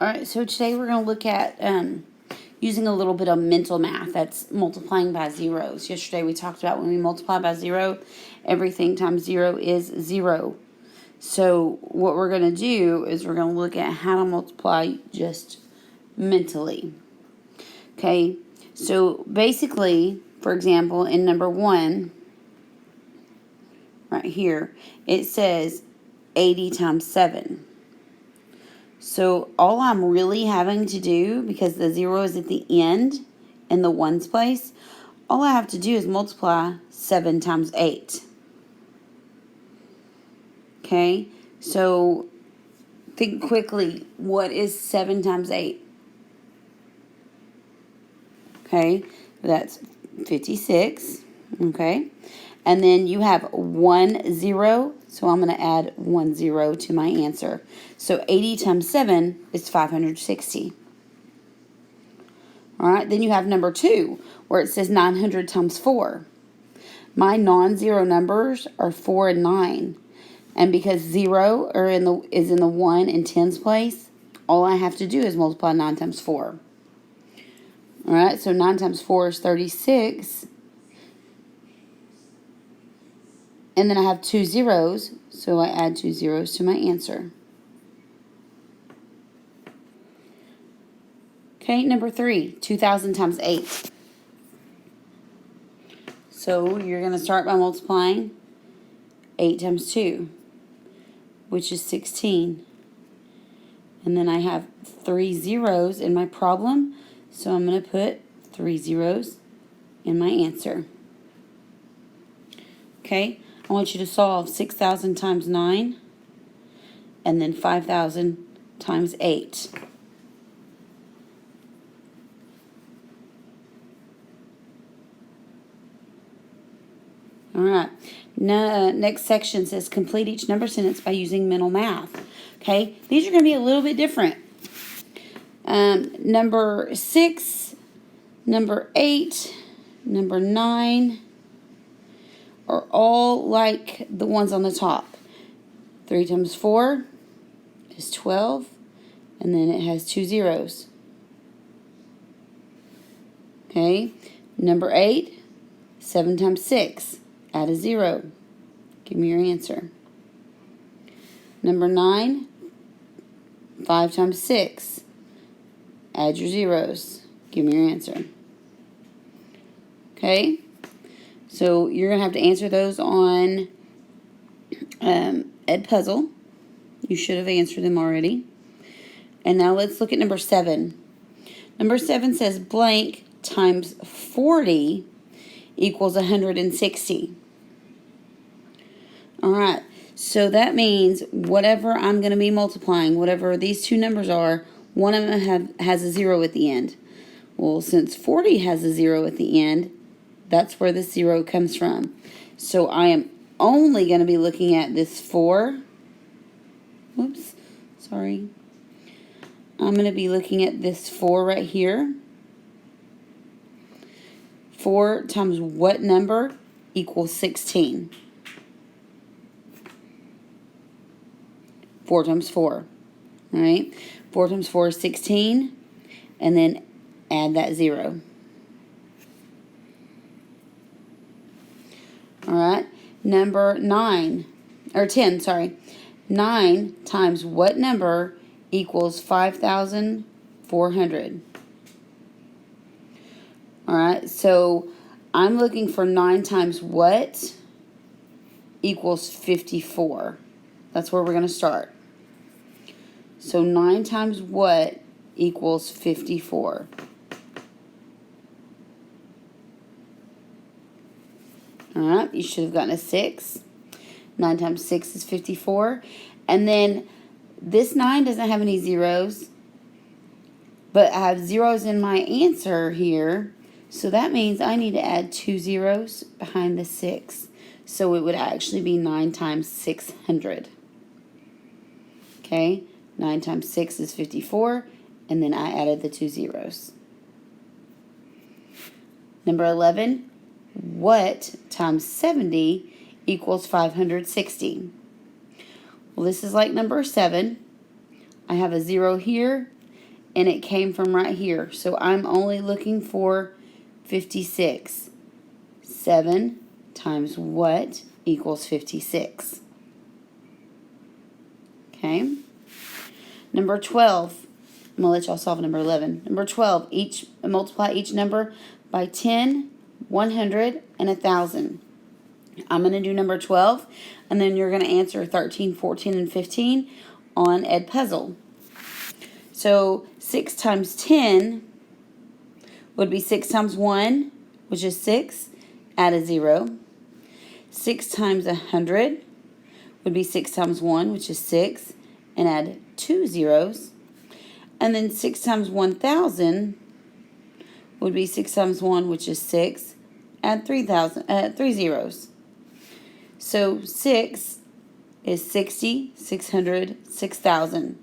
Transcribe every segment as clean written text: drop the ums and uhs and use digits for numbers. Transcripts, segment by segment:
All right, so today we're going to look at using a little bit of mental math. That's multiplying by zeros. Yesterday we talked about when we multiply by zero, everything times zero is zero. So what we're going to do is we're going to look at how to multiply just mentally. Okay, so basically, for example, in number 1, right here, it says 80 times 7. So all I'm really having to do, because the 0 is at the end in the ones place, all I have to do is multiply 7 times 8. Okay, so think quickly, what is 7 times 8? Okay, that's 56. Okay, and then you have 1 0, so I'm going to add 1 0 to my answer. So 80 times 7 is 560. All right, then you have number 2, where it says 900 times 4. My non-zero numbers are 4 and 9. And because 0 is in the 1 and 10's place, all I have to do is multiply 9 times 4. All right, so 9 times 4 is 36. And then I have 2 zeros, so I add 2 zeros to my answer. Okay, number 3, 2,000 times 8. So you're going to start by multiplying 8 times 2, which is 16. And then I have 3 zeros in my problem, so I'm going to put 3 zeros in my answer. Okay, I want you to solve 6,000 times 9, and then 5,000 times 8. All right, next section says complete each number sentence by using mental math. Okay, these are going to be a little bit different. Number 6, number 8, number 9 are all like the ones on the top. 3 times 4 is 12, and then it has 2 zeros. Okay, number 8, 7 times 6, add a 0. Give me your answer. Number 9, 5 times 6, add your zeros. Give me your answer. Okay, so you're going to have to answer those on Edpuzzle. You should have answered them already. And now let's look at number 7. Number 7 says blank times 40 equals 160. All right, so that means whatever I'm going to be multiplying, whatever these two numbers are, one of them has a 0 at the end. Well, since 40 has a 0 at the end, that's where the 0 comes from. So I am only going to be looking at this 4. Whoops, sorry. I'm going to be looking at this 4 right here. 4 times what number equals 16? 4 times 4. All right, 4 times 4 is 16, and then add that 0. All right, number 9, or 10, sorry. 9 times what number equals 5,400? All right, so I'm looking for 9 times what equals 54. That's where we're going to start. So 9 times what equals 54? All right, you should have gotten a 6. 9 times 6 is 54. And then this 9 doesn't have any zeros, but I have zeros in my answer here. So that means I need to add 2 zeros behind the 6. So it would actually be 9 times 600. Okay, 9 times 6 is 54, and then I added the 2 zeros. Number 11, what times 70 equals 560? Well, this is like number 7. I have a 0 here and it came from right here. So I'm only looking for 56. 7 times what equals 56? Okay. Number 12. I'm going to let y'all solve number 11. Number 12. Multiply each number by 10, 100, and 1,000. I'm going to do number 12, and then you're going to answer 13, 14, and 15 on Edpuzzle. So 6 times 10 would be 6 times 1, which is 6. Add a 0. 6 times 100 would be 6 times 1, which is 6, and add 2 zeros. And then 6 times 1,000 would be 6 times 1, which is 6, add 3 zeros. So 6 is 60, 600, 6,000.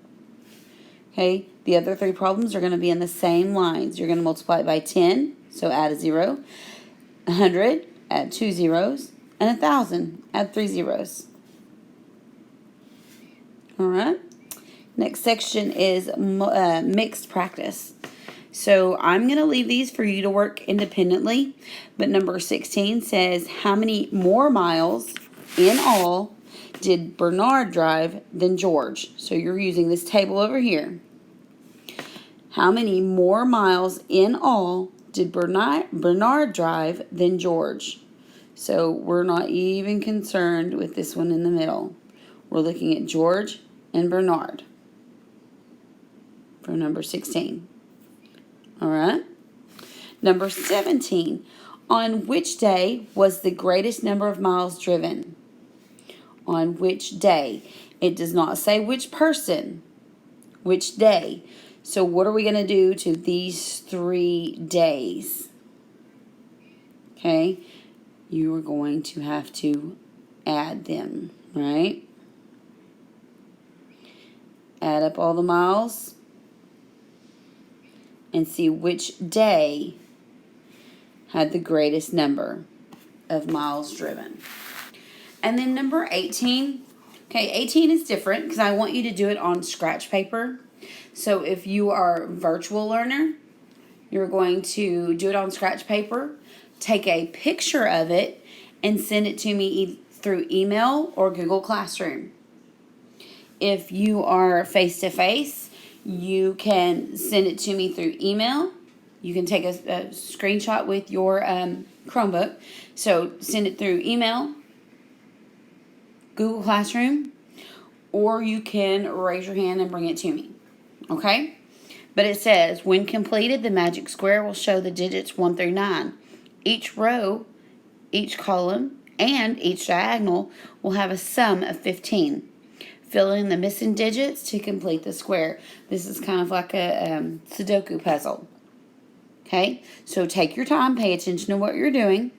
Okay, the other three problems are going to be in the same lines. You're going to multiply it by 10, so add a 0. 100, add 2 zeros. And 1,000, add 3 zeros. All right. Next section is mixed practice. So I'm going to leave these for you to work independently. But number 16 says, how many more miles in all did Bernard drive than George? So you're using this table over here. How many more miles in all did Bernard drive than George? So we're not even concerned with this one in the middle. We're looking at George and Bernard for number 16. All right. Number 17. On which day was the greatest number of miles driven? On which day? It does not say which person. Which day? So what are we going to do to these 3 days? Okay. You are going to have to add them, right? Add up all the miles and see which day had the greatest number of miles driven. And then number 18. Okay, 18 is different because I want you to do it on scratch paper. So if you are a virtual learner, you're going to do it on scratch paper, take a picture of it, and send it to me through email or Google Classroom. If you are face-to-face, you can send it to me through email. You can take a screenshot with your Chromebook. So send it through email, Google Classroom, or you can raise your hand and bring it to me. Okay? But it says, when completed, the magic square will show the digits 1 through 9. Each row, each column, and each diagonal will have a sum of 15. Fill in the missing digits to complete the square. This is kind of like a Sudoku puzzle. Okay? So take your time, pay attention to what you're doing.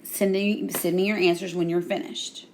Send me your answers when you're finished.